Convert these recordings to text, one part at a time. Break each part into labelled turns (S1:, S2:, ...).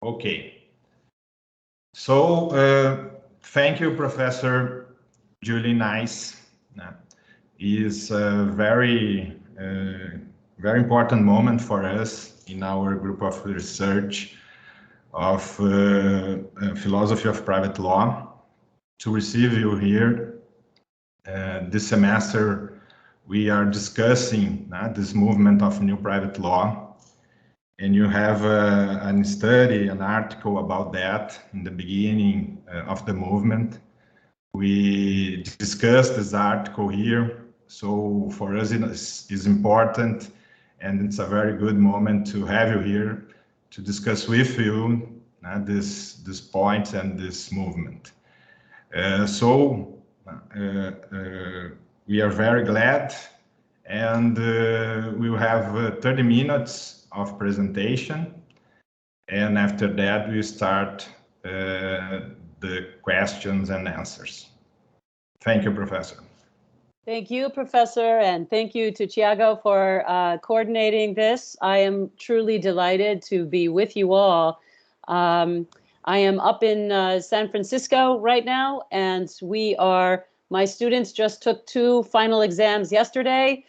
S1: Okay. So thank you, Professor Julie Nice. It's a very important moment for us in our group of research of philosophy of private law to receive you here. This semester, we are discussing this movement of new private law, and you have a study, an article about that in the beginning of the movement. We discussed this article here, so for us it's important, and it's a very good moment to have you here to discuss with you this point and this movement. We are very glad, and we will have 30 minutes of presentation, and after that we start the questions and answers. Thank you, Professor.
S2: Thank you, Professor, and thank you to Thiago for coordinating this. I am truly delighted to be with you all. I am up in San Francisco right now, and my students just took 2 final exams yesterday,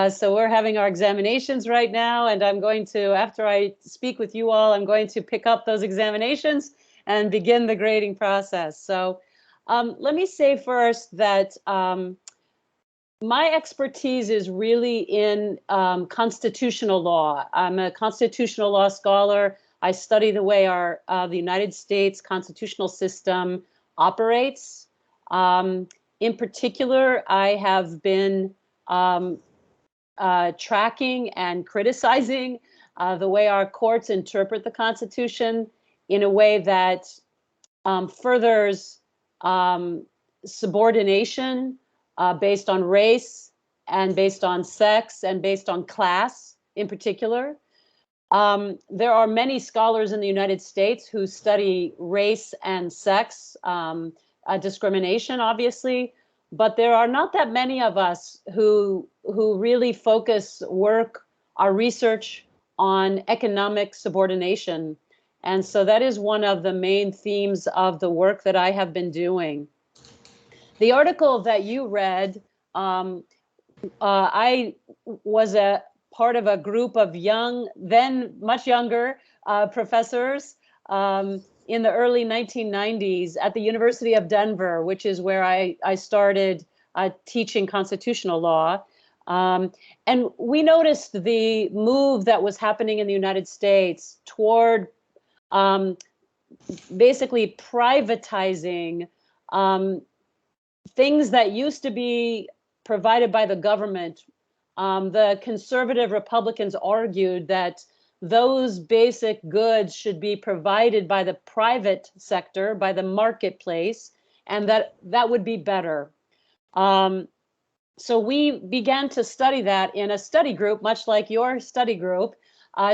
S2: so we're having our examinations right now, and I'm going to, after I speak with you all, I'm going to pick up those examinations and begin the grading process. So let me say first that my expertise is really in constitutional law. I'm a constitutional law scholar. I study the way the United States constitutional system operates. In particular, I have been tracking and criticizing the way our courts interpret the Constitution in a way that furthers subordination based on race and based on sex and based on class in particular. There are many scholars in the United States who study race and sex discrimination, obviously, but there are not that many of us who really focus our research on economic subordination. And so that is one of the main themes of the work that I have been doing. The article that you read, I was a part of a group of then much younger professors in the early 1990s at the University of Denver, which is where I started teaching constitutional law. And we noticed the move that was happening in the United States toward basically privatizing things that used to be provided by the government. The conservative Republicans argued that those basic goods should be provided by the private sector, by the marketplace, and that would be better. So we began to study that in a study group, much like your study group,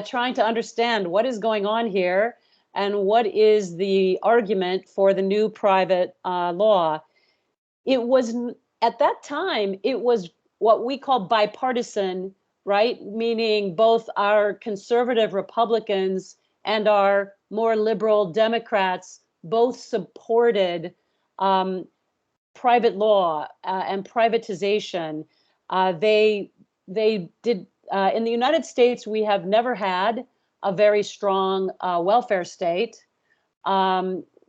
S2: trying to understand what is going on here and what is the argument for the new private law. It was, at that time, it was what we call bipartisan, right? Meaning both our conservative Republicans and our more liberal Democrats both supported private law and privatization. They did, in the United States, we have never had a very strong welfare state.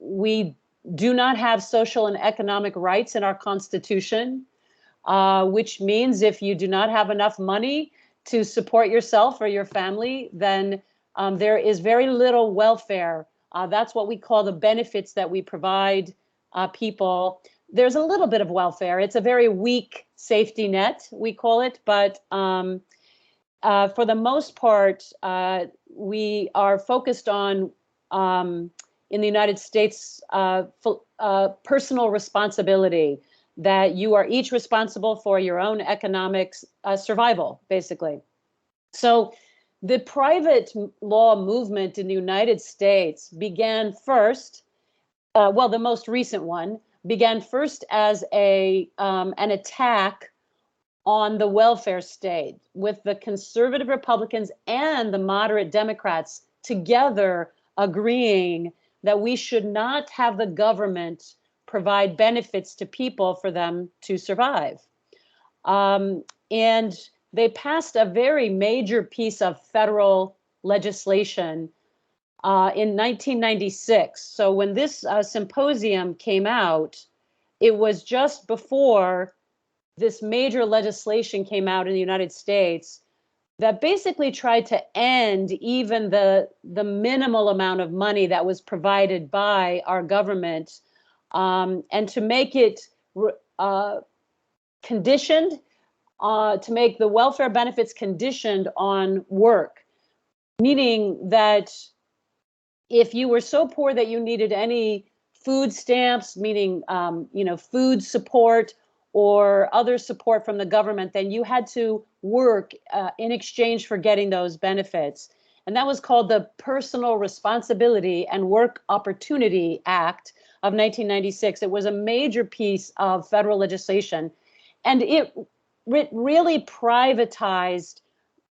S2: We do not have social and economic rights in our Constitution, which means if you do not have enough money to support yourself or your family, then there is very little welfare. That's what we call the benefits that we provide people. There's a little bit of welfare. It's a very weak safety net, we call it, but for the most part, we are focused on, in the United States, personal responsibility, that you are each responsible for your own economic survival, basically. So the private law movement in the United States began first, well, the most recent one, began first as an attack on the welfare state, with the conservative Republicans and the moderate Democrats together agreeing that we should not have the government provide benefits to people for them to survive. And they passed a very major piece of federal legislation in 1996. So when this symposium came out, it was just before this major legislation came out in the United States that basically tried to end even the minimal amount of money that was provided by our government, and to make it conditioned, to make the welfare benefits conditioned on work, meaning that if you were so poor that you needed any food stamps, meaning food support or other support from the government, then you had to work in exchange for getting those benefits. And that was called the Personal Responsibility and Work Opportunity Act of 1996. It was a major piece of federal legislation, and it really privatized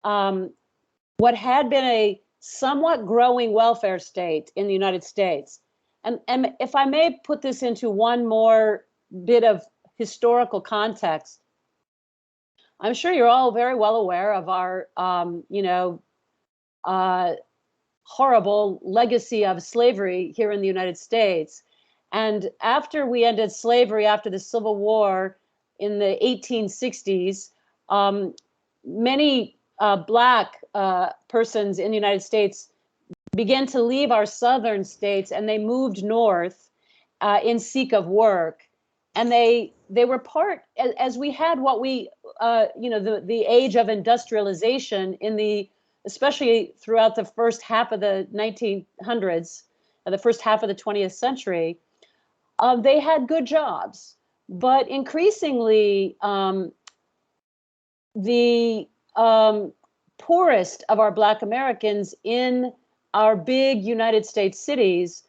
S2: what had been a somewhat growing welfare state in the United States. And if I may put this into one more bit of historical context, I'm sure you're all very well aware of our, horrible legacy of slavery here in the United States. And after we ended slavery, after the Civil War in the 1860s, many Black persons in the United States began to leave our southern states, and they moved north in seek of work. And they were part, as we had what we, the age of industrialization especially throughout the first half of the 1900s, the first half of the 20th century, they had good jobs. But increasingly, the poorest of our Black Americans in our big United States cities,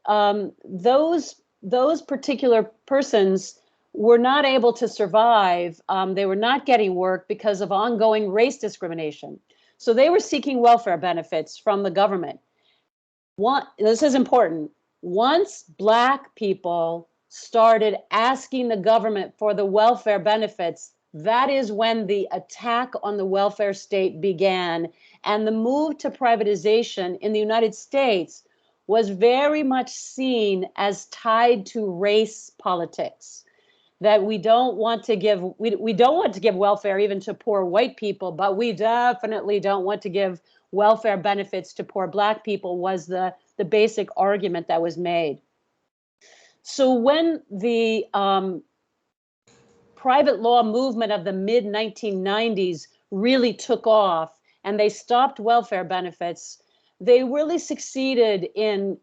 S2: those particular persons were not able to survive. They were not getting work because of ongoing race discrimination. So they were seeking welfare benefits from the government. This is important. Once Black people started asking the government for the welfare benefits, that is when the attack on the welfare state began. And the move to privatization in the United States was very much seen as tied to race politics. That we don't want to give welfare even to poor white people, but we definitely don't want to give welfare benefits to poor Black people, was the basic argument that was made. So when the private law movement of the mid-1990s really took off and they stopped welfare benefits, they really succeeded in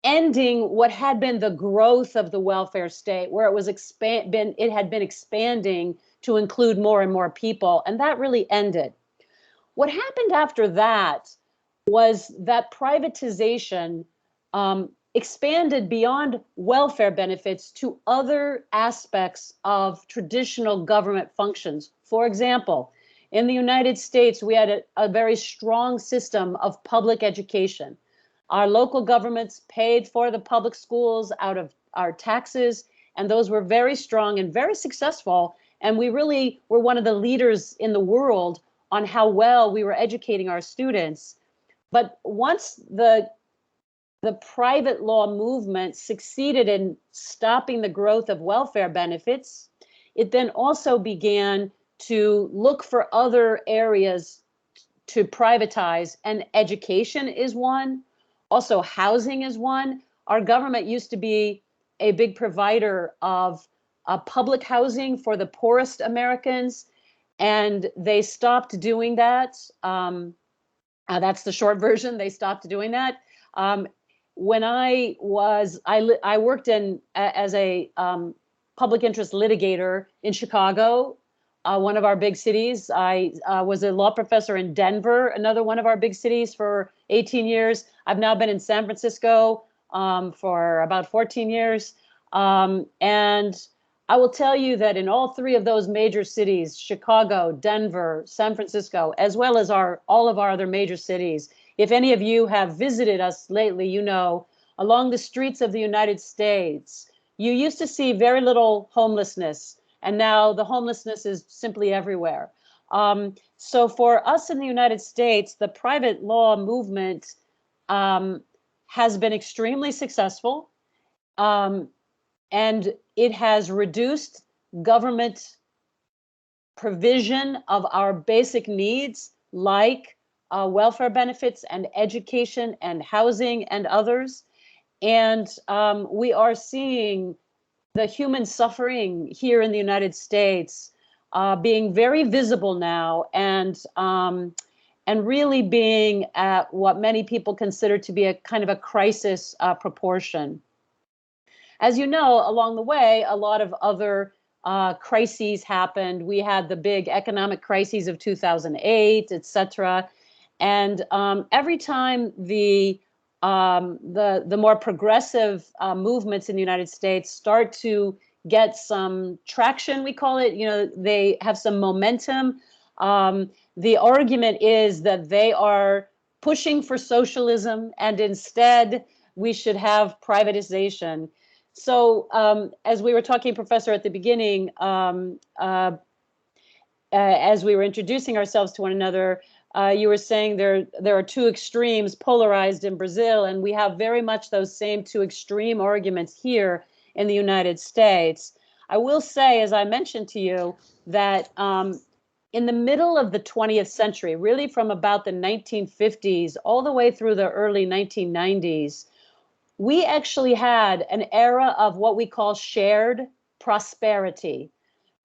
S2: ending what had been the growth of the welfare state, where it had been expanding to include more and more people, and that really ended. What happened after that was that privatization expanded beyond welfare benefits to other aspects of traditional government functions. For example, in the United States, we had a very strong system of public education. Our local governments paid for the public schools out of our taxes, and those were very strong and very successful. And we really were one of the leaders in the world on how well we were educating our students. But once the private law movement succeeded in stopping the growth of welfare benefits, it then also began to look for other areas to privatize, and education is one. Also, housing is one. Our government used to be a big provider of public housing for the poorest Americans, and they stopped doing that. That's the short version. They stopped doing that. When I worked as a public interest litigator in Chicago, one of our big cities. I was a law professor in Denver, another one of our big cities, for 18 years. I've now been in San Francisco for about 14 years. And I will tell you that in all three of those major cities, Chicago, Denver, San Francisco, as well as all of our other major cities, if any of you have visited us lately, you know, along the streets of the United States, you used to see very little homelessness, and now the homelessness is simply everywhere. So for us in the United States, the private law movement has been extremely successful, and it has reduced government provision of our basic needs like welfare benefits and education and housing and others. And we are seeing the human suffering here in the United States being very visible now, and really being at what many people consider to be a kind of a crisis proportion. As you know, along the way, a lot of other crises happened. We had the big economic crises of 2008, et cetera. And every time the more progressive movements in the United States start to get some traction, we call it, you know, they have some momentum. The argument is that they are pushing for socialism, and instead we should have privatization. So as we were talking, Professor, at the beginning, as we were introducing ourselves to one another, you were saying there are two extremes polarized in Brazil, and we have very much those same two extreme arguments here in the United States. I will say, as I mentioned to you, that in the middle of the 20th century, really from about the 1950s all the way through the early 1990s, we actually had an era of what we call shared prosperity,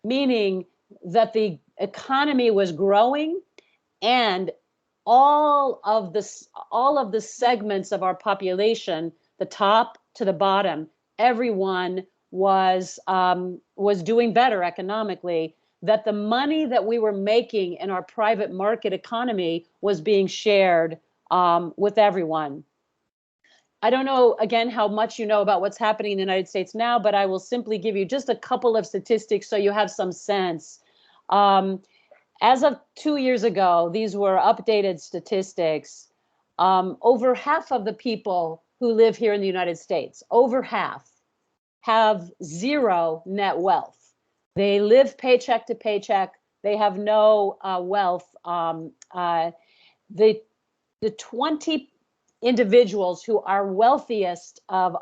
S2: meaning that the economy was growing, and all of the segments of our population, the top to the bottom, everyone was doing better economically. That the money that we were making in our private market economy was being shared with everyone. I don't know, again, how much you know about what's happening in the United States now, but I will simply give you just a couple of statistics so you have some sense. As of 2 years ago, these were updated statistics. Over half of the people who live here in the United States, over half, have zero net wealth. They live paycheck to paycheck. They have no wealth. The 20 individuals who are wealthiest of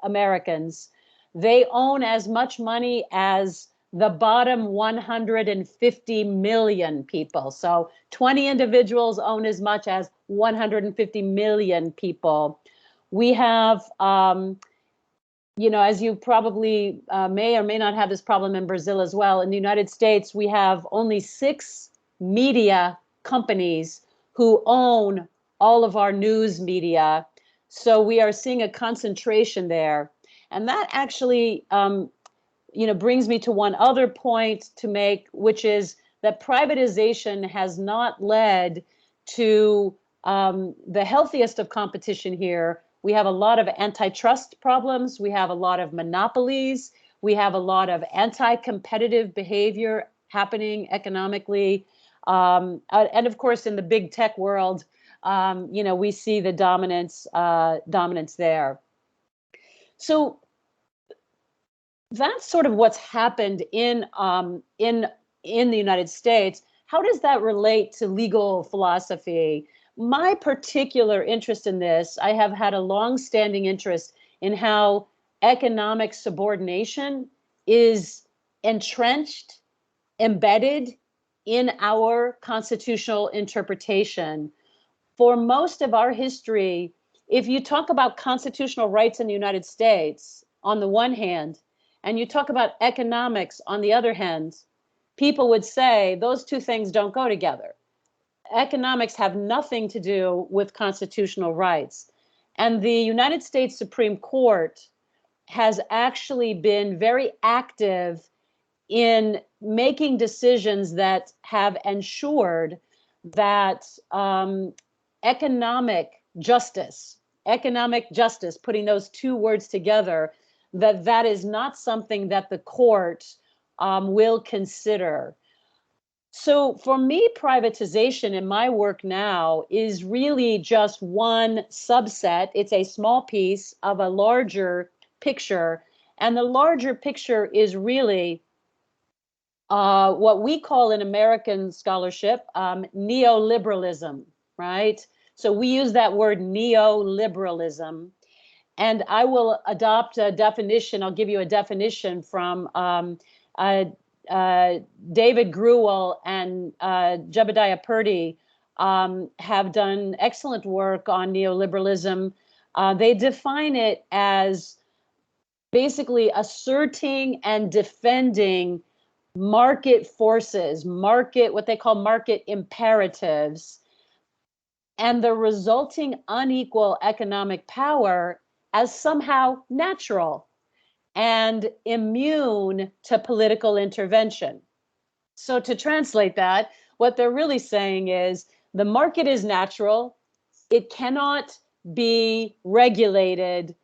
S2: Americans, they own as much money as the bottom 150 million people. So 20 individuals own as much as 150 million people. We have, you know, as you probably may or may not have this problem in Brazil as well, in the United States, we have only 6 media companies who own all of our news media. So we are seeing a concentration there. And that actually, you know, brings me to one other point to make, which is that privatization has not led to the healthiest of competition here. We have a lot of antitrust problems. We have a lot of monopolies. We have a lot of anti-competitive behavior happening economically. And of course, in the big tech world, you know, we see the dominance there. So that's sort of what's happened in the United States. How does that relate to legal philosophy? My particular interest in this, I have had a long-standing interest in how economic subordination is entrenched, embedded in our constitutional interpretation. For most of our history, if you talk about constitutional rights in the United States, on the one hand, and you talk about economics on the other hand, people would say those two things don't go together. Economics have nothing to do with constitutional rights. And the United States Supreme Court has actually been very active in making decisions that have ensured that economic justice, putting those two words together, that is not something that the court will consider. So for me, privatization in my work now is really just one subset. It's a small piece of a larger picture. And the larger picture is really what we call in American scholarship neoliberalism, right? So we use that word neoliberalism. And I will adopt a definition. I'll give you a definition from uh, David Gruel and Jebediah Purdy have done excellent work on neoliberalism. They define it as basically asserting and defending market forces, what they call market imperatives, and the resulting unequal economic power as somehow natural and immune to political intervention. So, to translate that, what they're really saying is the market is natural, it cannot be regulated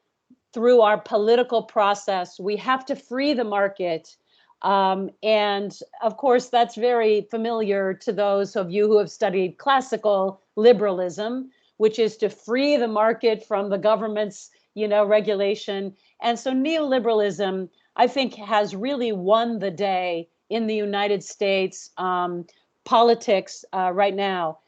S2: through our political process. We have to free the market. And of course, that's very familiar to those of you who have studied classical liberalism, which is to free the market from the government's, regulation. And so neoliberalism, I think, has really won the day in the United States politics right now.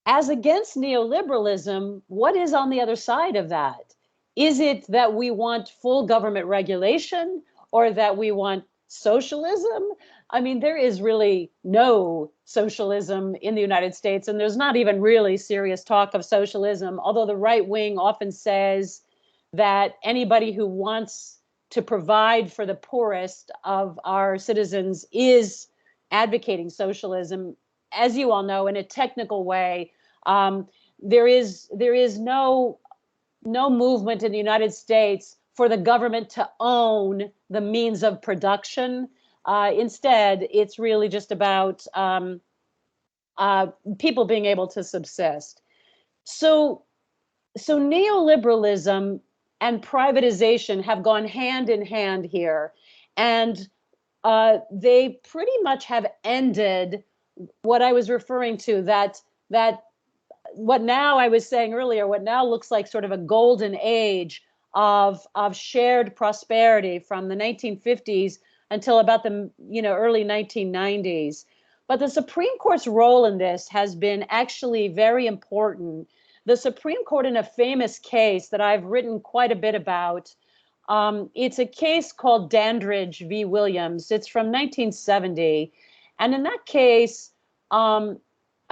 S2: As against neoliberalism, what is on the other side of that? Is it that we want full government regulation or that we want socialism? I mean, there is really no socialism in the United States, and there's not even really serious talk of socialism, although the right wing often says that anybody who wants to provide for the poorest of our citizens is advocating socialism. As you all know, in a technical way, there is no movement in the United States for the government to own the means of production. Instead, it's really just about people being able to subsist. So neoliberalism and privatization have gone hand in hand here, and they pretty much have ended what I was referring to, that what now I was saying earlier, what now looks like sort of a golden age of shared prosperity from the 1950s until about the early 1990s. But the Supreme Court's role in this has been actually very important. The Supreme Court, in a famous case that I've written quite a bit about, it's a case called Dandridge V Williams. It's from 1970. And in that case, a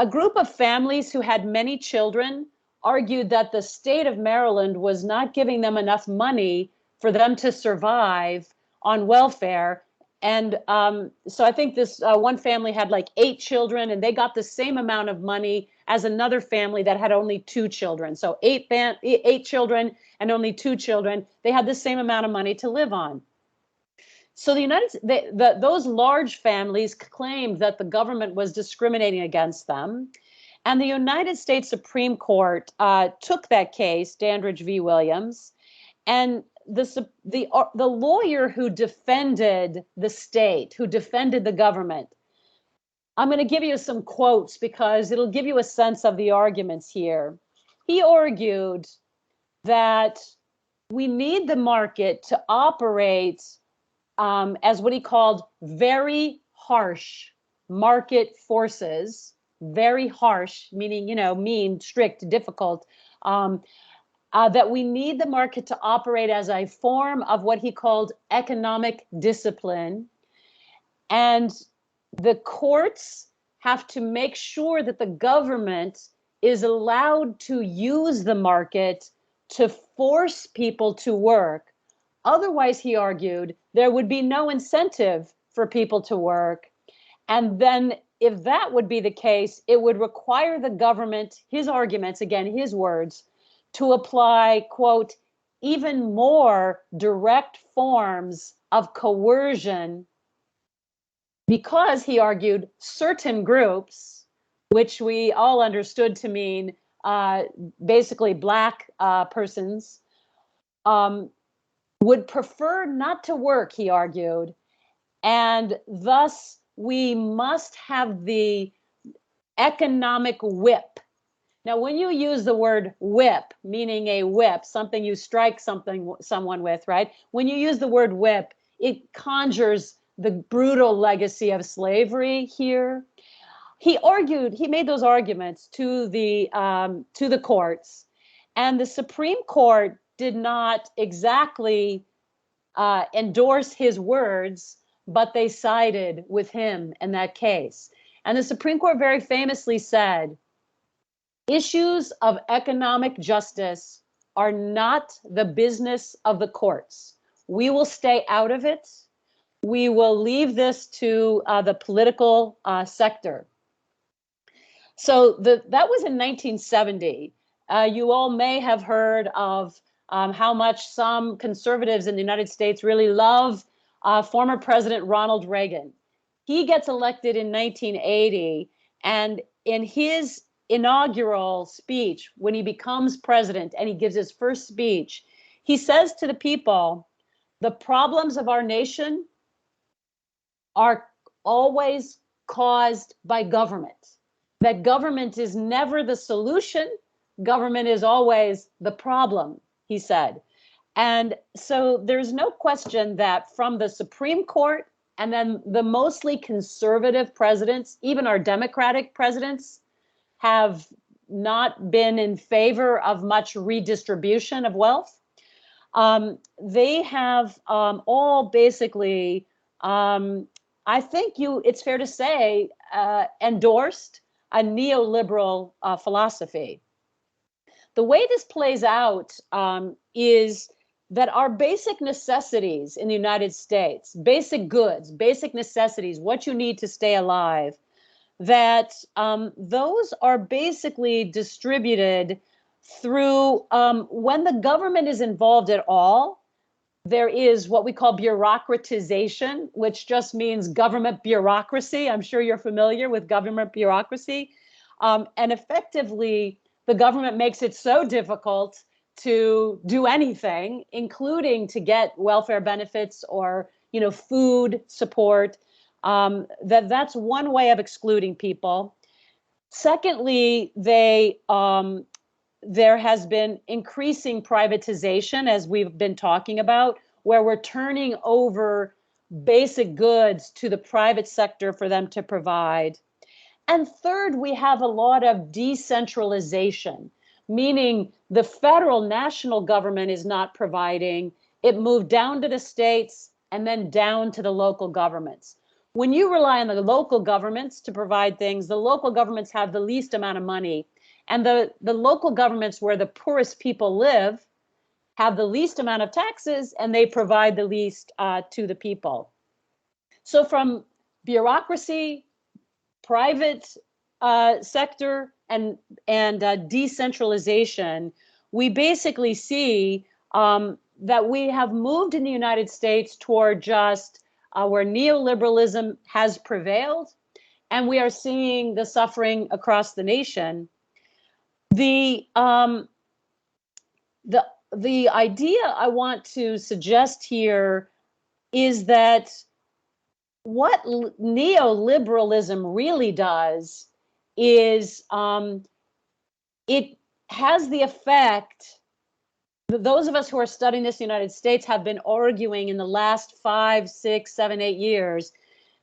S2: group of families who had many children argued that the state of Maryland was not giving them enough money for them to survive on welfare. And so I think this one family had like 8 children, and they got the same amount of money as another family that had only 2 children. So 8 children and only 2 children, they had the same amount of money to live on. So those large families claimed that the government was discriminating against them. And the United States Supreme Court took that case, Dandridge v. Williams, and the lawyer who defended the state, who defended the government, I'm going to give you some quotes because it'll give you a sense of the arguments here. He argued that we need the market to operate as what he called very harsh market forces, very harsh, meaning, mean, strict, difficult, that we need the market to operate as a form of what he called economic discipline. And the courts have to make sure that the government is allowed to use the market to force people to work. Otherwise, he argued, there would be no incentive for people to work. And then if that would be the case, it would require the government, his arguments, again, his words, to apply, quote, even more direct forms of coercion because, he argued, certain groups, which we all understood to mean basically Black persons, would prefer not to work, he argued, and thus we must have the economic whip. Now, when you use the word whip, meaning a whip, something you strike someone with, right? When you use the word whip, it conjures the brutal legacy of slavery here. He made those arguments to the courts, and the Supreme Court did not exactly endorse his words, but they sided with him in that case. And the Supreme Court very famously said, issues of economic justice are not the business of the courts. We will stay out of it. We will leave this to the political sector. So that was in 1970. You all may have heard of how much some conservatives in the United States really love former President Ronald Reagan. He gets elected in 1980, and in his inaugural speech, when he becomes president and he gives his first speech, he says to the people, the problems of our nation are always caused by government. That government is never the solution. Government is always the problem, he said. And so there's no question that from the Supreme Court and then the mostly conservative presidents, even our Democratic presidents, have not been in favor of much redistribution of wealth. They have all basically, I think it's fair to say, endorsed a neoliberal philosophy. The way this plays out is that our basic necessities in the United States, basic goods, basic necessities, what you need to stay alive, that those are basically distributed through, when the government is involved at all, there is what we call bureaucratization, which just means government bureaucracy. I'm sure you're familiar with government bureaucracy. And effectively, the government makes it so difficult to do anything, including to get welfare benefits or, food support. That's one way of excluding people. Secondly, there has been increasing privatization, as we've been talking about, where we're turning over basic goods to the private sector for them to provide. And third, we have a lot of decentralization, meaning the federal national government is not providing. It moved down to the states and then down to the local governments. When you rely on the local governments to provide things, the local governments have the least amount of money. And the local governments where the poorest people live have the least amount of taxes, and they provide the least to the people. So from bureaucracy, private sector, and decentralization, we basically see that we have moved in the United States toward just where neoliberalism has prevailed, and we are seeing the suffering across the nation. The idea I want to suggest here is that what neoliberalism really does is it has the effect. Those of us who are studying this in the United States have been arguing in the last 5, 6, 7, 8 years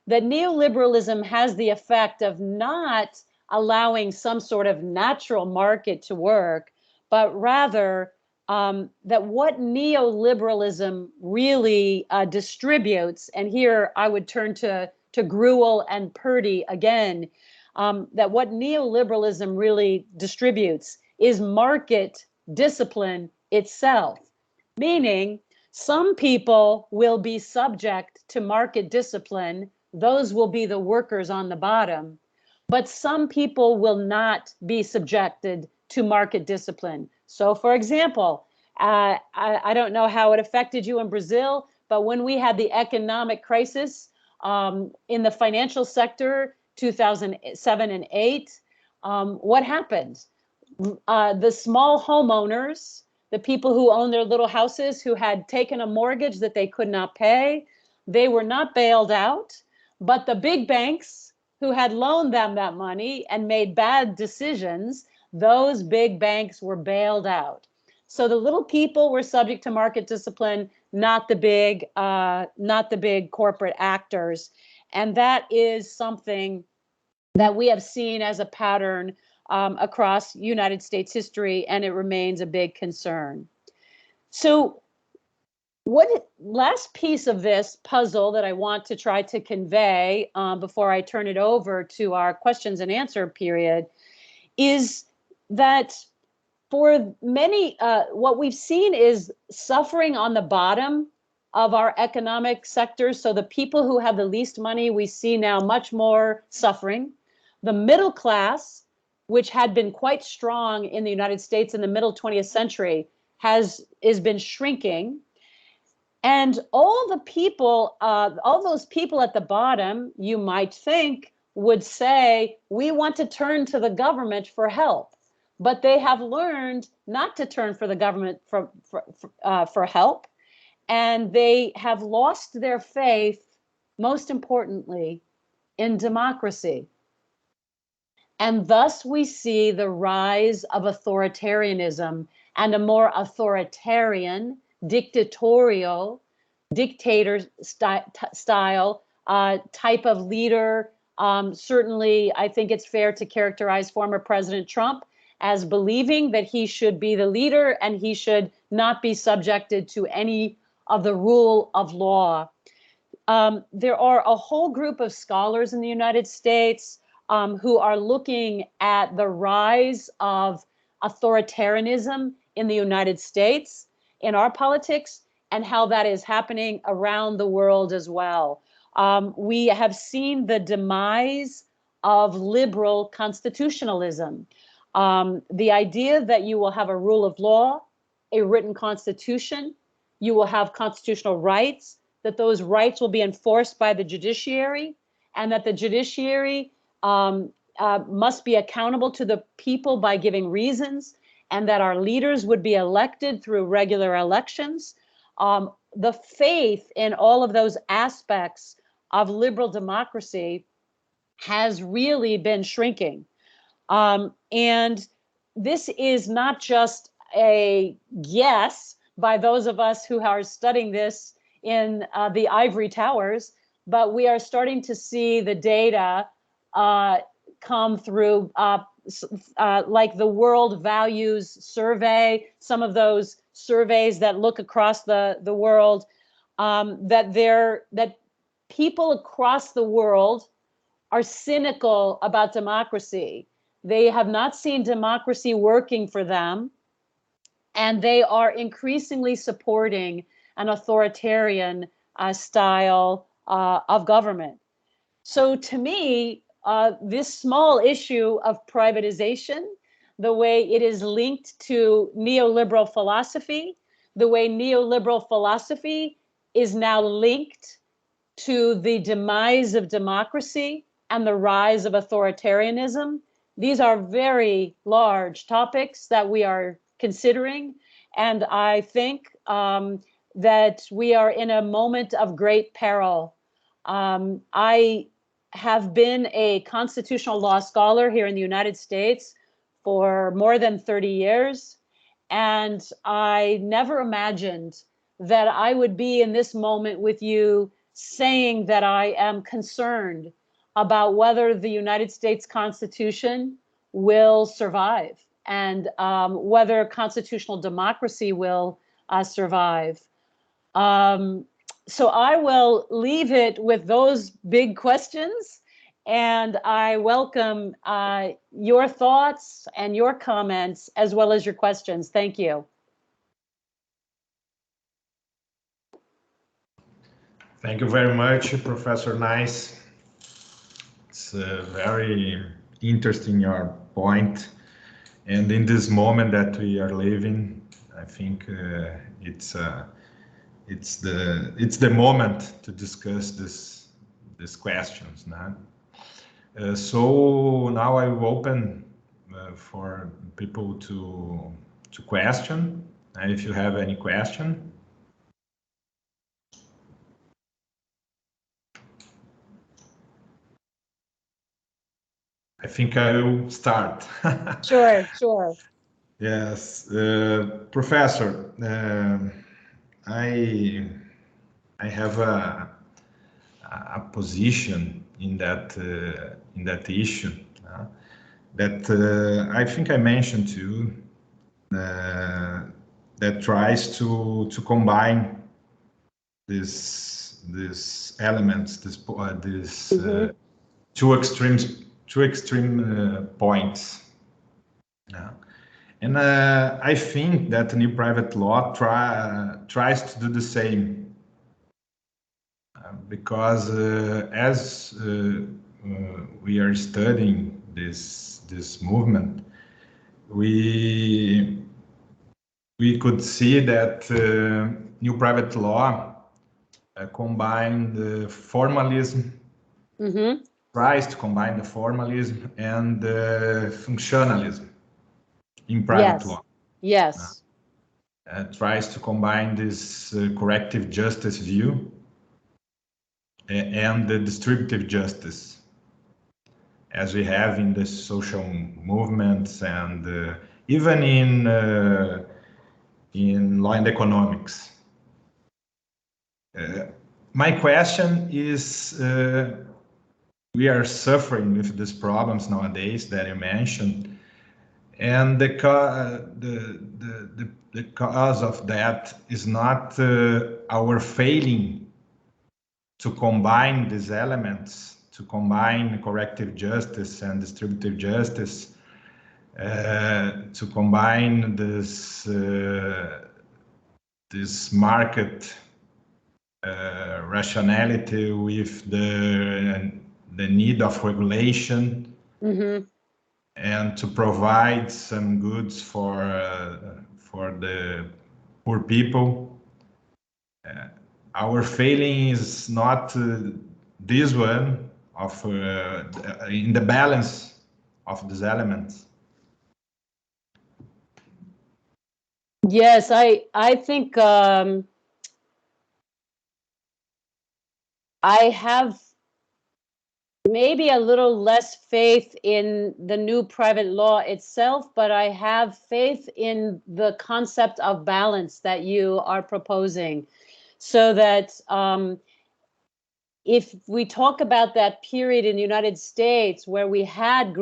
S2: that neoliberalism has the effect of not allowing some sort of natural market to work, but rather that what neoliberalism really distributes, and here I would turn to Gruel and Purdy again, that what neoliberalism really distributes is market discipline itself, meaning some people will be subject to market discipline. Those will be the workers on the bottom, but some people will not be subjected to market discipline. So for example, I don't know how it affected you in Brazil, but when we had the economic crisis in the financial sector, 2007 and 8, what happened? The small homeowners, the people who own their little houses, who had taken a mortgage that they could not pay, they were not bailed out. But the big banks who had loaned them that money and made bad decisions, those big banks were bailed out. So the little people were subject to market discipline, not the big corporate actors. And that is something that we have seen as a pattern across United States history, and it remains a big concern. So last piece of this puzzle that I want to try to convey before I turn it over to our questions and answer period is that for many, what we've seen is suffering on the bottom of our economic sectors. So the people who have the least money, we see now much more suffering. The middle class, which had been quite strong in the United States in the middle 20th century, has been shrinking. And all those people at the bottom, you might think, would say, we want to turn to the government for help. But they have learned not to turn for the government for help. And they have lost their faith, most importantly, in democracy. And thus we see the rise of authoritarianism and a more authoritarian, dictatorial, dictator style type of leader. Certainly, I think it's fair to characterize former President Trump as believing that he should be the leader and he should not be subjected to any of the rule of law. There are a whole group of scholars in the United States who are looking at the rise of authoritarianism in the United States, in our politics, and how that is happening around the world as well. We have seen the demise of liberal constitutionalism. The idea that you will have a rule of law, a written constitution, you will have constitutional rights, that those rights will be enforced by the judiciary, and that the judiciary must be accountable to the people by giving reasons, and that our leaders would be elected through regular elections. The faith in all of those aspects of liberal democracy has really been shrinking. And this is not just a guess by those of us who are studying this in the ivory towers, but we are starting to see the data come through, like the World Values Survey, some of those surveys that look across the world, that people across the world are cynical about democracy. They have not seen democracy working for them, and they are increasingly supporting an authoritarian style of government. So to me, this small issue of privatization, the way it is linked to neoliberal philosophy, the way neoliberal philosophy is now linked to the demise of democracy and the rise of authoritarianism. These are very large topics that we are considering. And I think that we are in a moment of great peril. I have been a constitutional law scholar here in the United States for more than 30 years. And I never imagined that I would be in this moment with you saying that I am concerned about whether the United States Constitution will survive and whether constitutional democracy will survive. So I will leave it with those big questions, and I welcome your thoughts and your comments as well as your questions. Thank you.
S1: Thank you very much, Professor Nice. It's very interesting, your point. And in this moment that we are living, I think it's the moment to discuss these questions. So now I will open for people to question, and if you have any question. I think I will start.
S2: Sure, sure.
S1: Yes, Professor, I have a position in that issue that I think I mentioned too, that tries to combine these elements, this two extreme points. And I think that the new private law tries to do the same, because as we are studying this movement, we could see that new private law combined the formalism, tries to combine the formalism and the functionalism in private law.
S2: Yes.
S1: Tries to combine this corrective justice view and the distributive justice, as we have in the social movements and even in law and economics. My question is, we are suffering with these problems nowadays that you mentioned, and the cause of that is not our failing to combine these elements, to combine corrective justice and distributive justice, to combine this market rationality with the need of regulation, and to provide some goods for the poor people. Our failing is not this one of in the balance of these elements.
S2: Yes, I think I have maybe a little less faith in the new private law itself, but I have faith in the concept of balance that you are proposing, so that if we talk about that period in the United States where we had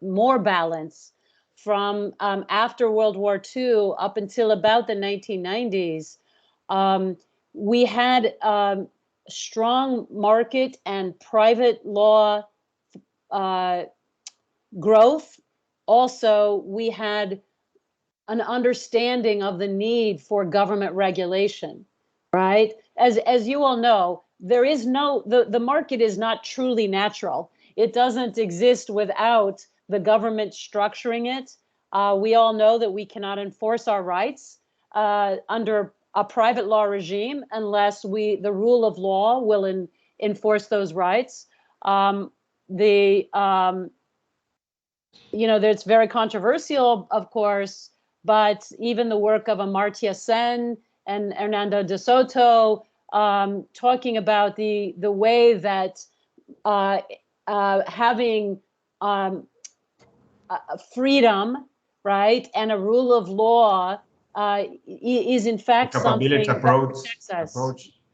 S2: more balance from after World War II up until about the 1990s, we had strong market and private law growth. Also, we had an understanding of the need for government regulation, right? As you all know, there is the market is not truly natural. It doesn't exist without the government structuring it. We all know that we cannot enforce our rights under a private law regime unless the rule of law will enforce those rights. That's very controversial, of course, but even the work of Amartya Sen and Hernando de Soto, talking about the way that having freedom, right, and a rule of law is in fact something that protects us.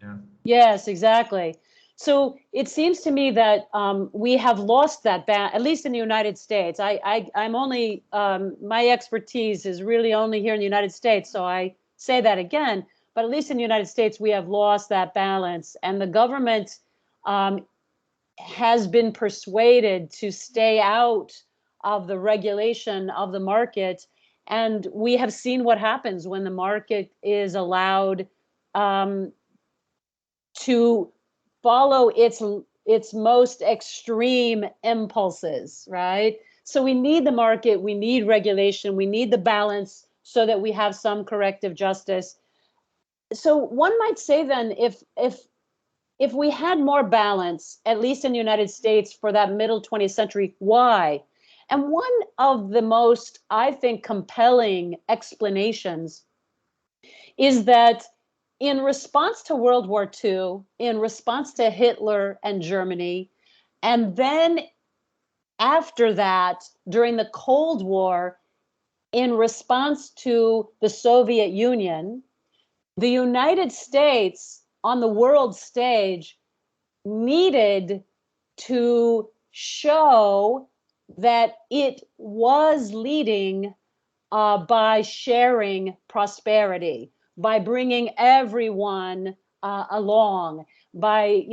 S1: Yeah.
S2: Yes, exactly. So it seems to me that we have lost that at least in the United States. I'm only, my expertise is really only here in the United States, so I say that again. But at least in the United States, we have lost that balance, and the government has been persuaded to stay out of the regulation of the market. And we have seen what happens when the market is allowed to follow its most extreme impulses, right? So we need the market, we need regulation, we need the balance so that we have some corrective justice. So one might say then, if we had more balance, at least in the United States for that middle 20th century, why? And one of the most, I think, compelling explanations is that in response to World War II, in response to Hitler and Germany, and then after that, during the Cold War, in response to the Soviet Union, the United States on the world stage needed to show that it was leading by sharing prosperity, by bringing everyone along, by,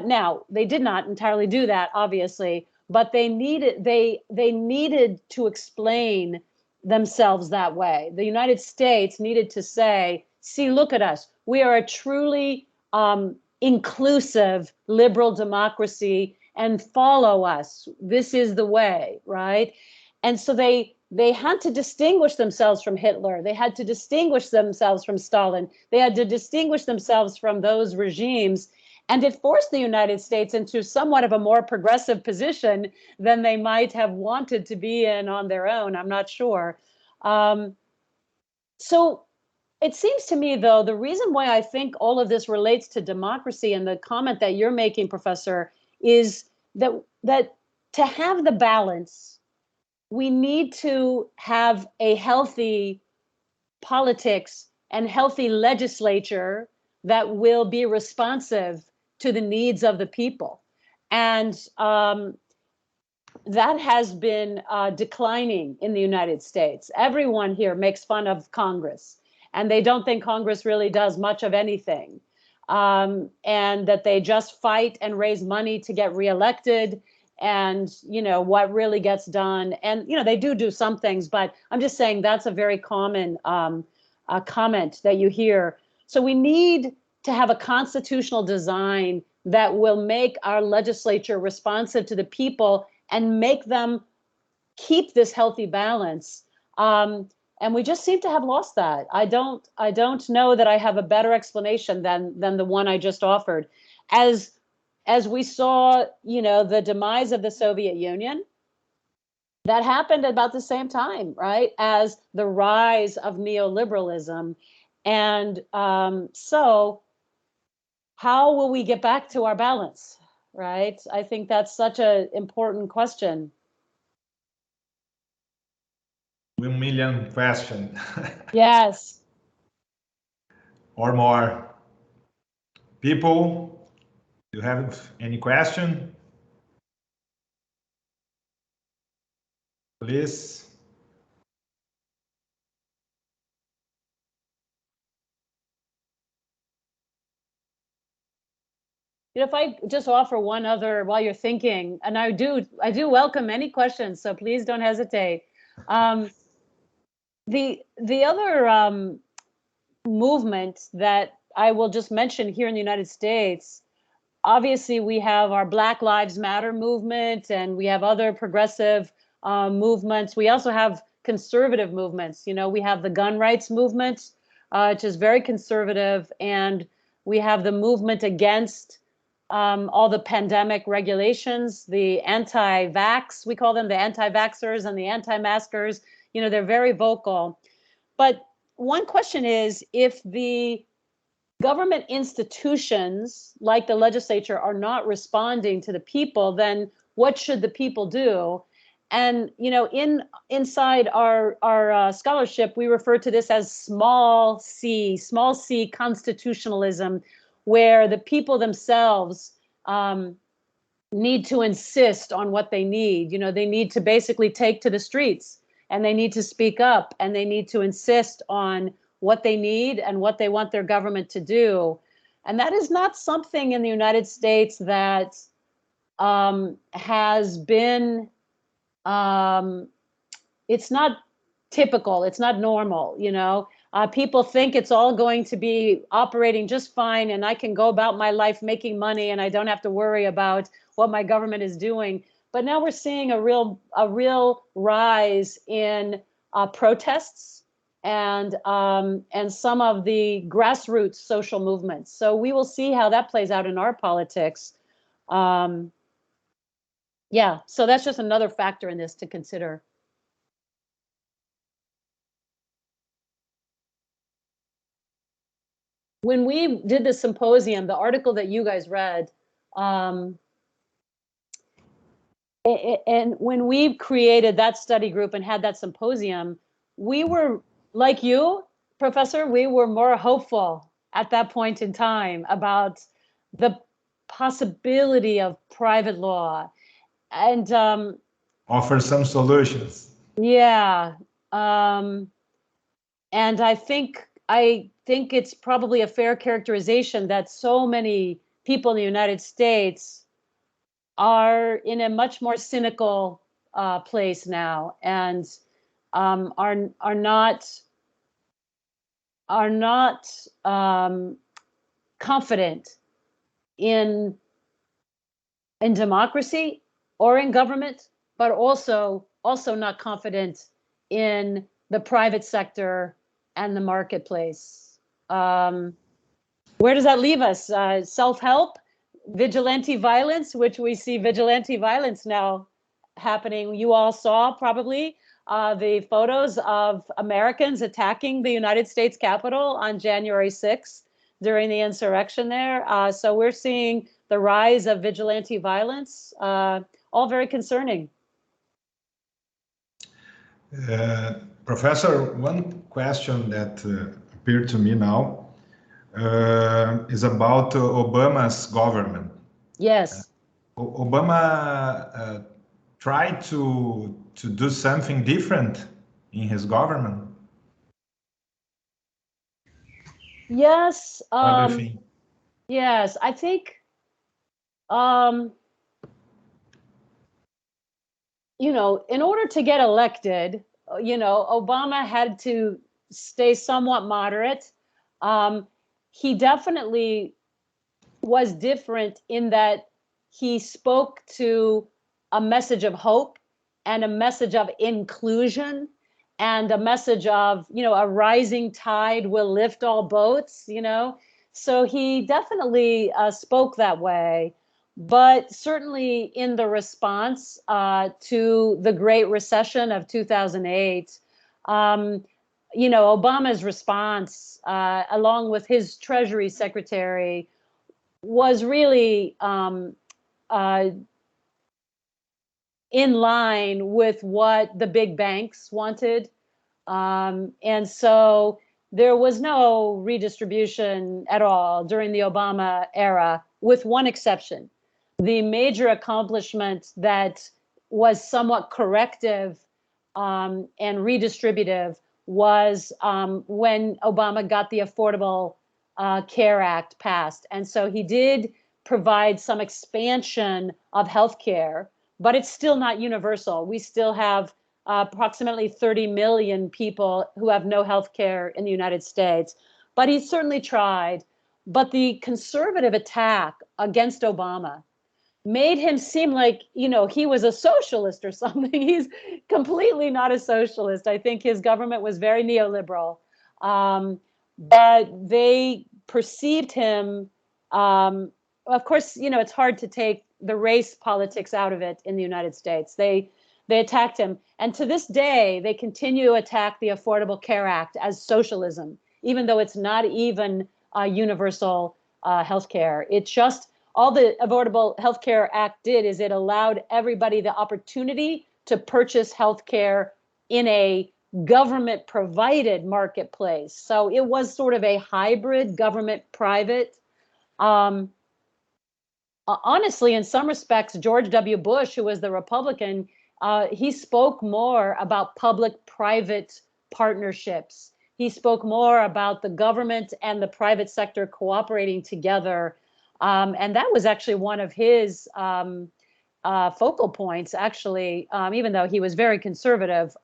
S2: now they did not entirely do that, obviously, but they needed to explain themselves that way. The United States needed to say, see, look at us. We are a truly inclusive liberal democracy, and follow us. This is the way, right? And so they had to distinguish themselves from Hitler. They had to distinguish themselves from Stalin. They had to distinguish themselves from those regimes. And it forced the United States into somewhat of a more progressive position than they might have wanted to be in on their own. I'm not sure. So it seems to me, though, the reason why I think all of this relates to democracy and the comment that you're making, Professor, is that to have the balance, we need to have a healthy politics and healthy legislature that will be responsive to the needs of the people. And that has been declining in the United States. Everyone here makes fun of Congress, and they don't think Congress really does much of anything, and that they just fight and raise money to get reelected. And what really gets done, and they do some things, but I'm just saying that's a very common comment that you hear. So we need to have a constitutional design that will make our legislature responsive to the people and make them keep this healthy balance. And we just seem to have lost that. I don't know that I have a better explanation than the one I just offered. As we saw, the demise of the Soviet Union, that happened at about the same time, right, as the rise of neoliberalism. And so how will we get back to our balance, right? I think that's such an important question.
S1: 1 million question.
S2: Yes.
S1: Or more. People, do you have any question? Please.
S2: If I just offer one other while you're thinking, and I do welcome any questions, so please don't hesitate. The other movement that I will just mention here in the United States, obviously we have our Black Lives Matter movement, and we have other progressive movements. We also have conservative movements. We have the gun rights movement, which is very conservative, and we have the movement against all the pandemic regulations, the anti-vax, we call them the anti-vaxxers and the anti-maskers. They're very vocal. But one question is, if the government institutions like the legislature are not responding to the people, then what should the people do? And inside our scholarship, we refer to this as small c constitutionalism, where the people themselves need to insist on what they need. They need to basically take to the streets, and they need to speak up, and they need to insist on what they need and what they want their government to do. And that is not something in the United States that has been, it's not typical, it's not normal, people think it's all going to be operating just fine, and I can go about my life making money, and I don't have to worry about what my government is doing. But now we're seeing a real rise in protests and some of the grassroots social movements. So we will see how that plays out in our politics. Yeah, so that's just another factor in this to consider. When we did the symposium, the article that you guys read, And when we created that study group and had that symposium, we were, like you, Professor, we were more hopeful at that point in time about the possibility of private law. And
S1: offer some solutions.
S2: yeah, and I think it's probably a fair characterization that so many people in the United States are in a much more cynical place now, and are not confident in democracy or in government, but also not confident in the private sector and the marketplace. Where does that leave us? Self-help, vigilante violence, which we see vigilante violence now happening. You all saw probably the photos of Americans attacking the United States Capitol on January 6th during the insurrection there. So we're seeing the rise of vigilante violence, all very concerning.
S1: Professor, one question that appeared to me now is about Obama's government.
S2: Yes.
S1: Obama tried to do something different in his government.
S2: Yes.
S1: What do you think?
S2: Yes, I think in order to get elected, Obama had to stay somewhat moderate. He definitely was different in that he spoke to a message of hope and a message of inclusion and a message of, a rising tide will lift all boats, So he definitely spoke that way. But certainly in the response to the Great Recession of 2008, Obama's response, along with his Treasury Secretary, was really in line with what the big banks wanted. And so there was no redistribution at all during the Obama era, with one exception. The major accomplishment that was somewhat corrective and redistributive was when Obama got the Affordable Care Act passed. And so he did provide some expansion of healthcare, but it's still not universal. We still have approximately 30 million people who have no health care in the United States. But he certainly tried. But the conservative attack against Obama made him seem like, he was a socialist or something. He's completely not a socialist. I think his government was very neoliberal. But they perceived him, of course, it's hard to take the race politics out of it in the United States. They attacked him. And to this day, they continue to attack the Affordable Care Act as socialism, even though it's not even universal health care. It just, all the Affordable Health Care Act did is it allowed everybody the opportunity to purchase health care in a government-provided marketplace. So it was sort of a hybrid government-private. Honestly, in some respects, George W. Bush, who was the Republican, he spoke more about public-private partnerships. He spoke more about the government and the private sector cooperating together. And that was actually one of his focal points, actually, even though he was very conservative.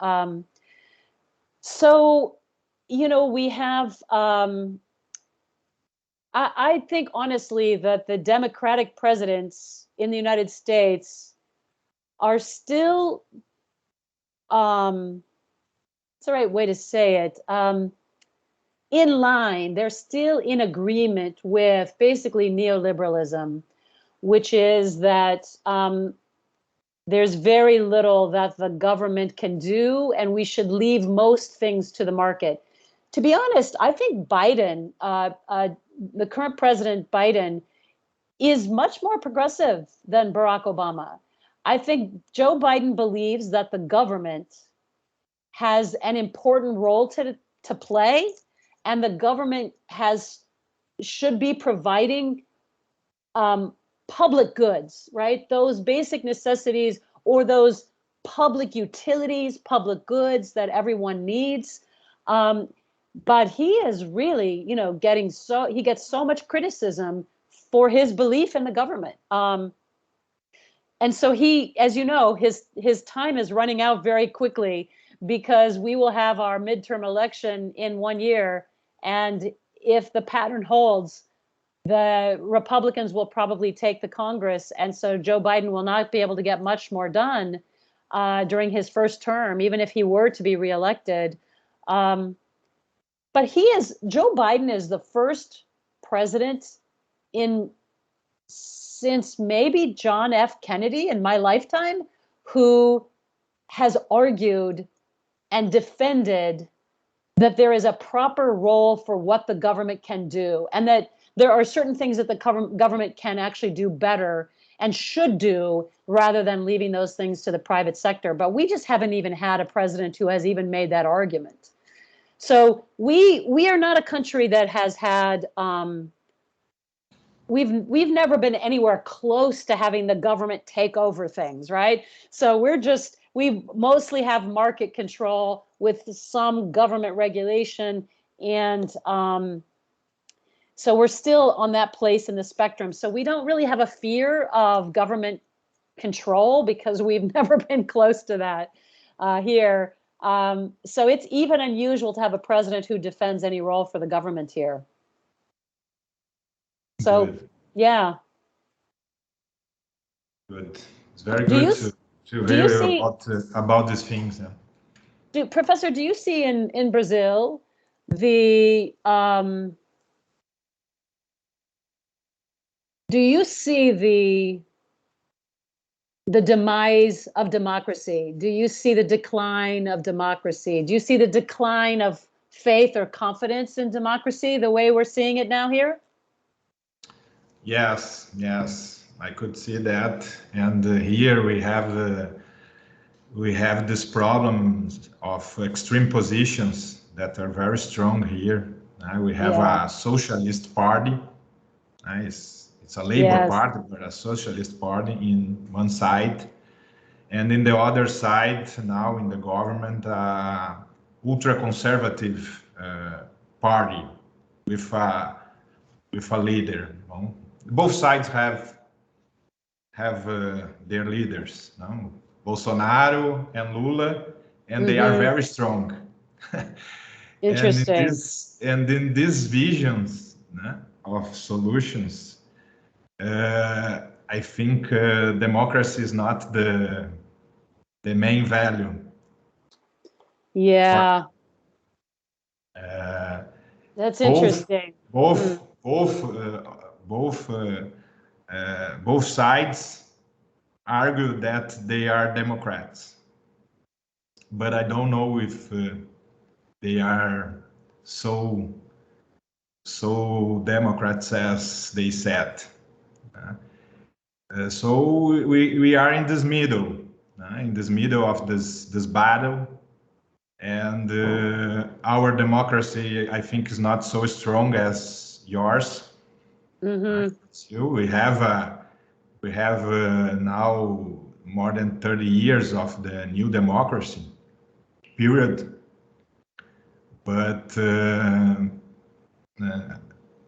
S2: So, we have, I think, honestly, that the Democratic presidents in the United States are still, what's the right way to say it, in line. They're still in agreement with basically neoliberalism, which is that there's very little that the government can do, and we should leave most things to the market. To be honest, I think Biden, the current president Biden, is much more progressive than Barack Obama. I think Joe Biden believes that the government has an important role to play, and the government should be providing public goods, right? Those basic necessities or those public utilities, public goods that everyone needs. But he is really, he gets so much criticism for his belief in the government. And so he, as you know, his time is running out very quickly, because we will have our midterm election in 1 year. And if the pattern holds, the Republicans will probably take the Congress. And so Joe Biden will not be able to get much more done during his first term, even if he were to be reelected. But Joe Biden is the first president since maybe John F. Kennedy in my lifetime who has argued and defended that there is a proper role for what the government can do, and that there are certain things that the government can actually do better and should do, rather than leaving those things to the private sector. But we just haven't even had a president who has even made that argument. So we are not a country that has had we've never been anywhere close to having the government take over things, right? So we mostly have market control with some government regulation, and so we're still on that place in the spectrum. So we don't really have a fear of government control, because we've never been close to that here. So it's even unusual to have a president who defends any role for the government here. So,
S1: Good.
S2: yeah.
S1: Good. It's very good to hear about these things. Yeah.
S2: Professor, do you see in Brazil do you see the demise of democracy? Do you see the decline of democracy? Do you see the decline of faith or confidence in democracy the way we're seeing it now here?
S1: Yes, I could see that. And here we have this problem of extreme positions that are very strong here. We have a socialist party. It's a labor party, but a socialist party in one side. And in the other side, now in the government, ultra-conservative party with a leader. Both sides have their leaders, Bolsonaro and Lula, and they are very strong.
S2: Interesting.
S1: And in these visions of solutions, I think democracy is not the main value.
S2: Yeah. That's interesting.
S1: Both sides argue that they are Democrats, but I don't know if they are so Democrats as they said. So we are in this middle of this battle, and our democracy, I think, is not so strong as yours. So we have now more than 30 years of the new democracy period, but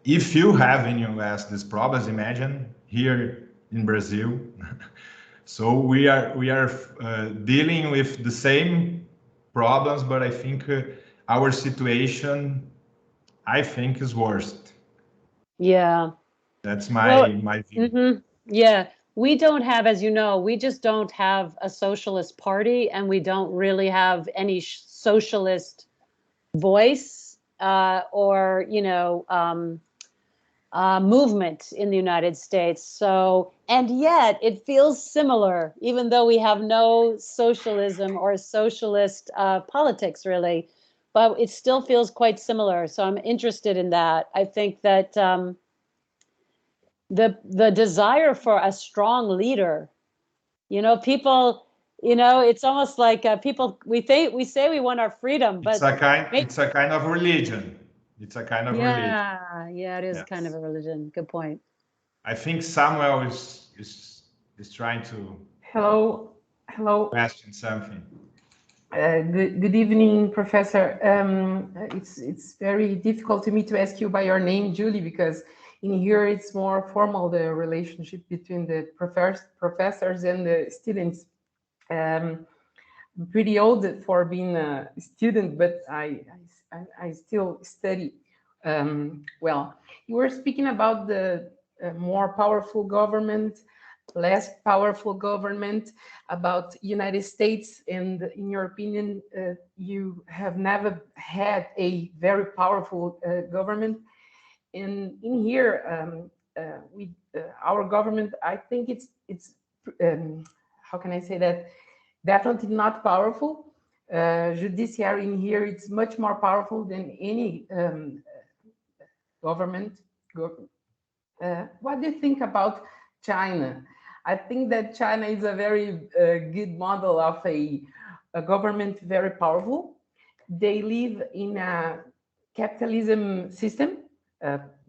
S1: if you have in US these problems, imagine here in Brazil. So we are dealing with the same problems, but I think our situation, I think, is worse.
S2: Yeah.
S1: That's my view.
S2: Yeah. We don't have, as you know, we just don't have a socialist party, and we don't really have any socialist voice or, movement in the United States. So, and yet it feels similar, even though we have no socialism or socialist politics really, but it still feels quite similar. So I'm interested in that. I think that the desire for a strong leader You know, people, it's almost like people, we say we want our freedom,
S1: It's
S2: but
S1: a kind of religion. It's a kind of religion.
S2: yeah, it is kind of
S1: Yes.
S2: a religion. Good point.
S1: I think Samuel is trying to
S3: Hello, hello.
S1: question something.
S3: Good evening, Professor. It's very difficult to me to ask you by your name, Julie, because in here it's more formal, the relationship between the professors and the students. I'm pretty old for being a student, but I still study. Well, you were speaking about the more powerful government, less powerful government, about United States, and in your opinion, you have never had a very powerful government. And in here, with our government, I think how can I say that? Definitely not powerful. Judiciary in here, it's much more powerful than any government. What do you think about China? I think that China is a very good model of a government, very powerful. They live in a capitalism system,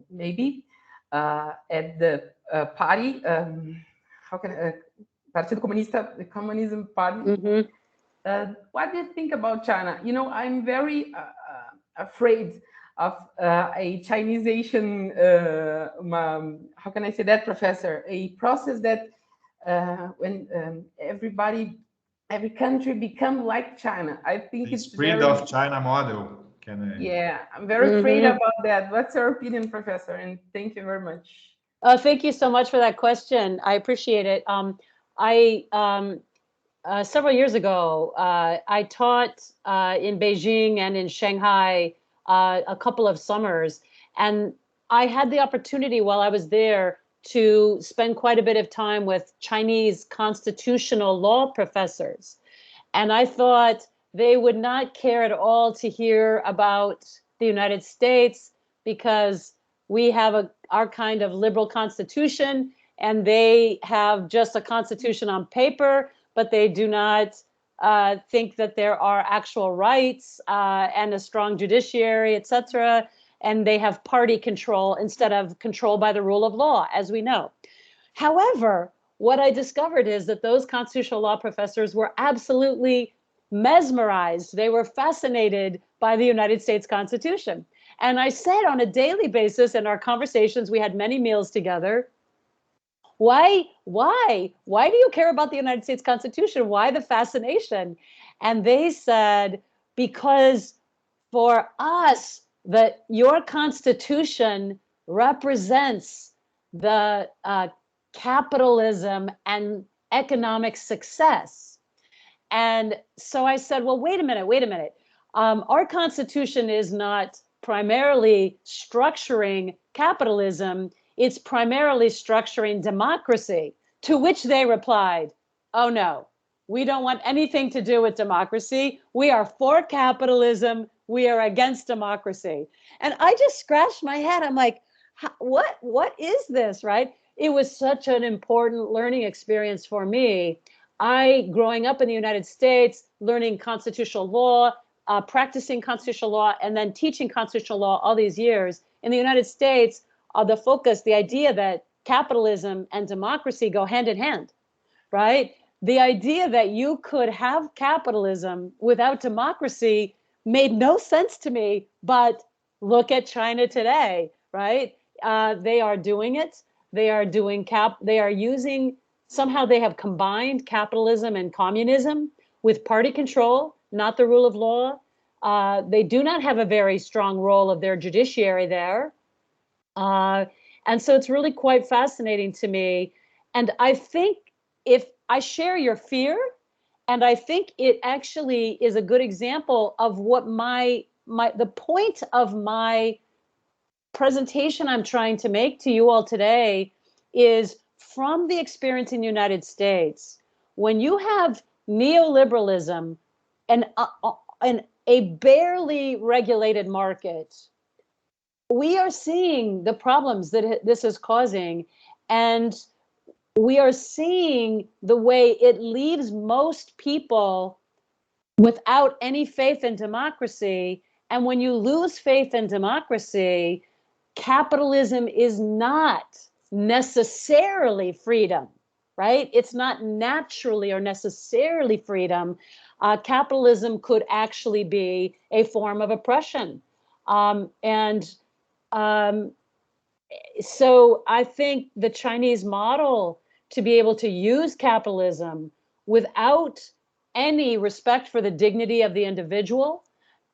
S3: maybe, at the party. How can Partido Comunista, the Communism Party.
S2: Mm-hmm.
S3: What do you think about China? You know, I'm very afraid of a Chineseation, how can I say that, Professor? A process that when every country become like China. I think
S1: The
S3: it's
S1: spread
S3: very,
S1: of China model.
S3: yeah, I'm very afraid about that. What's your opinion, Professor? And thank you very much.
S2: Thank you so much for that question. I appreciate it. I Several years ago, I taught in Beijing and in Shanghai a couple of summers, and I had the opportunity while I was there to spend quite a bit of time with Chinese constitutional law professors. And I thought they would not care at all to hear about the United States because we have our kind of liberal constitution, and they have just a constitution on paper, but they do not think that there are actual rights and a strong judiciary, etc. And they have party control instead of control by the rule of law, as we know. However, what I discovered is that those constitutional law professors were absolutely mesmerized. They were fascinated by the United States Constitution. And I said on a daily basis in our conversations, we had many meals together, why do you care about the United States Constitution? Why the fascination? And they said, because for us, that your Constitution represents the capitalism and economic success. And so I said, well, wait a minute. Our Constitution is not primarily structuring capitalism, it's primarily structuring democracy. To which they replied, oh no, we don't want anything to do with democracy. We are for capitalism. We are against democracy. And I just scratched my head. I'm like, what is this, right? It was such an important learning experience for me. Growing up in the United States, learning constitutional law, practicing constitutional law, and then teaching constitutional law all these years. In the United States, the idea that capitalism and democracy go hand in hand, right? The idea that you could have capitalism without democracy made no sense to me, but look at China today, right? They are doing it. They are somehow they have combined capitalism and communism with party control, not the rule of law. They do not have a very strong role of their judiciary there. And so it's really quite fascinating to me. And I think if I share your fear, and I think it actually is a good example of what the point of my presentation I'm trying to make to you all today is from the experience in the United States. When you have neoliberalism and a barely regulated market, we are seeing the problems that this is causing. And we are seeing the way it leaves most people without any faith in democracy. And when you lose faith in democracy, capitalism is not necessarily freedom, right? It's not naturally or necessarily freedom. Capitalism could actually be a form of oppression. And so I think the Chinese model to be able to use capitalism without any respect for the dignity of the individual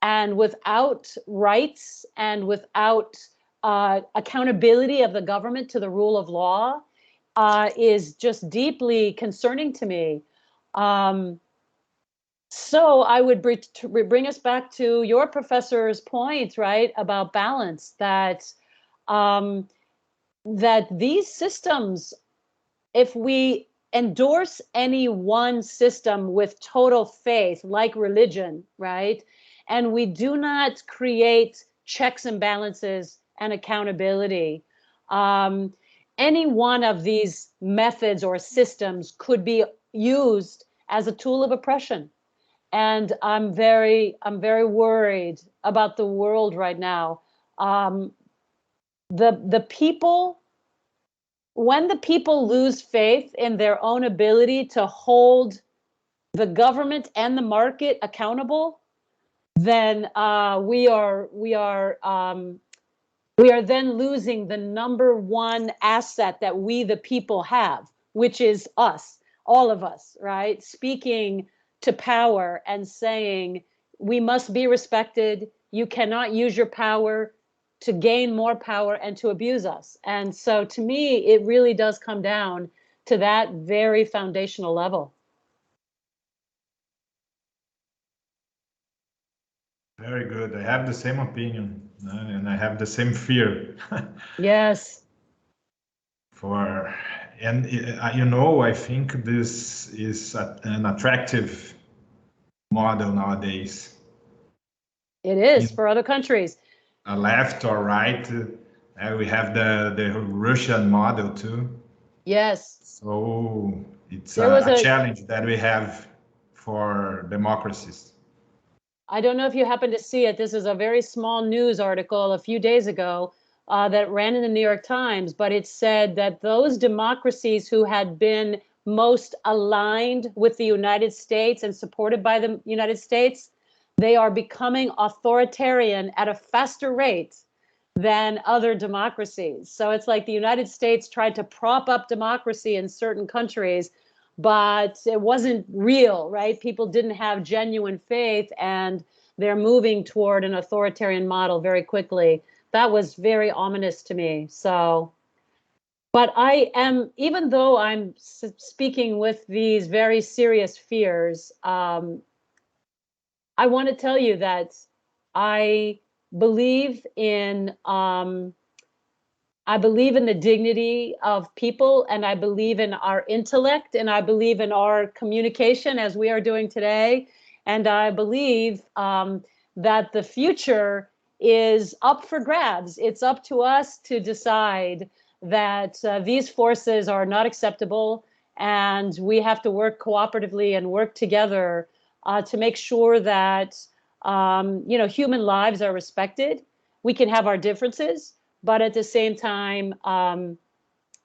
S2: and without rights and without accountability of the government to the rule of law is just deeply concerning to me. So I would bring us back to your professor's point, right, about balance, that that these systems, if we endorse any one system with total faith, like religion, right, and we do not create checks and balances and accountability, any one of these methods or systems could be used as a tool of oppression. And I'm very worried about the world right now. The people, when the people lose faith in their own ability to hold the government and the market accountable, then we are then losing the number one asset that we the people have, which is us, all of us, right? Speaking to power and saying, we must be respected. You cannot use your power to gain more power and to abuse us. And so to me, it really does come down to that very foundational level.
S1: Very good. I have the same opinion, and I have the same fear.
S2: Yes.
S1: I think this is an attractive model nowadays.
S2: It is for other countries.
S1: A left or right, we have the Russian model too.
S2: Yes.
S1: So it's a challenge that we have for democracies.
S2: I don't know if you happen to see it. This is a very small news article a few days ago that ran in the New York Times, but it said that those democracies who had been most aligned with the United States and supported by the United States, they are becoming authoritarian at a faster rate than other democracies. So it's like the United States tried to prop up democracy in certain countries, but it wasn't real, right? People didn't have genuine faith, and they're moving toward an authoritarian model very quickly. That was very ominous to me. So, but I am, even though I'm speaking with these very serious fears, I want to tell you that I believe in the dignity of people, and I believe in our intellect, and I believe in our communication as we are doing today. And I believe that the future is up for grabs. It's up to us to decide that these forces are not acceptable, and we have to work cooperatively and work together to make sure that human lives are respected. We can have our differences, but at the same time,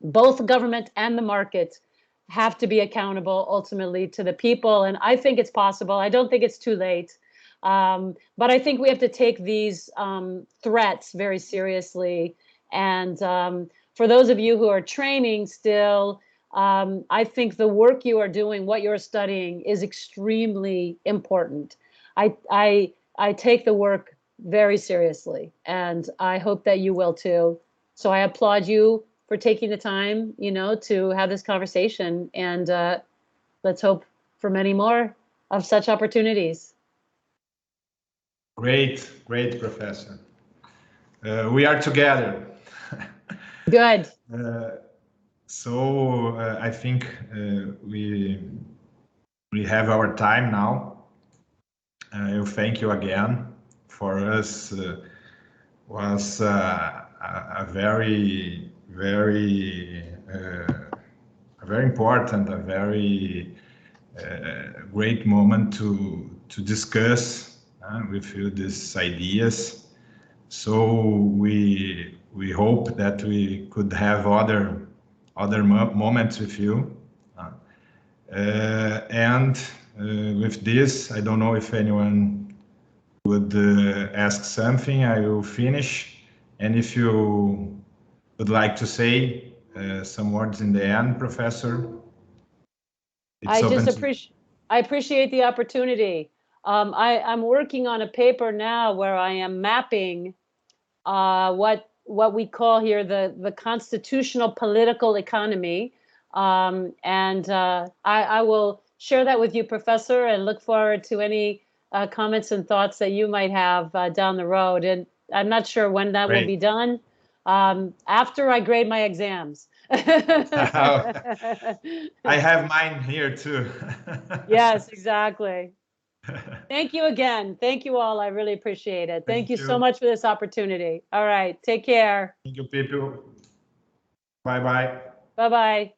S2: both government and the market have to be accountable ultimately to the people. And I think it's possible. I don't think it's too late. But I think we have to take these threats very seriously. And for those of you who are training still, I think the work you are doing, what you're studying, is extremely important. I take the work very seriously, and I hope that you will too. So I applaud you for taking the time, to have this conversation, and let's hope for many more of such opportunities.
S1: Great, Professor. We are together.
S2: Good.
S1: So I think we have our time now. I thank you again. For us, was a very very important, a very great moment to discuss with you these ideas. So we hope that we could have other moments with you. And with this, I don't know if anyone would ask something. I will finish. And if you would like to say some words in the end, Professor,
S2: I appreciate the opportunity. I'm working on a paper now where I am mapping what we call here the constitutional political economy. And I will share that with you, Professor, and look forward to any comments and thoughts that you might have down the road. And I'm not sure when that will be done. After I grade my exams.
S1: I have mine here too.
S2: Yes, exactly. Thank you again. Thank you all. I really appreciate it. Thank you so much for this opportunity. All right. Take care.
S1: Thank you, people. Bye-bye.
S2: Bye-bye.